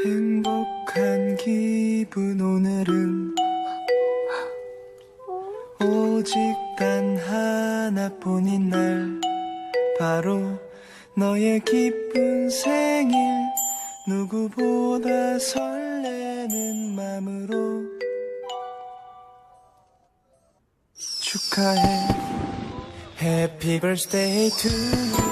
행복한 기분 오늘은 오직 단 하나뿐인 날 바로 너의 기쁜 생일 누구보다 설레는 맘으로 축하해 Happy birthday to you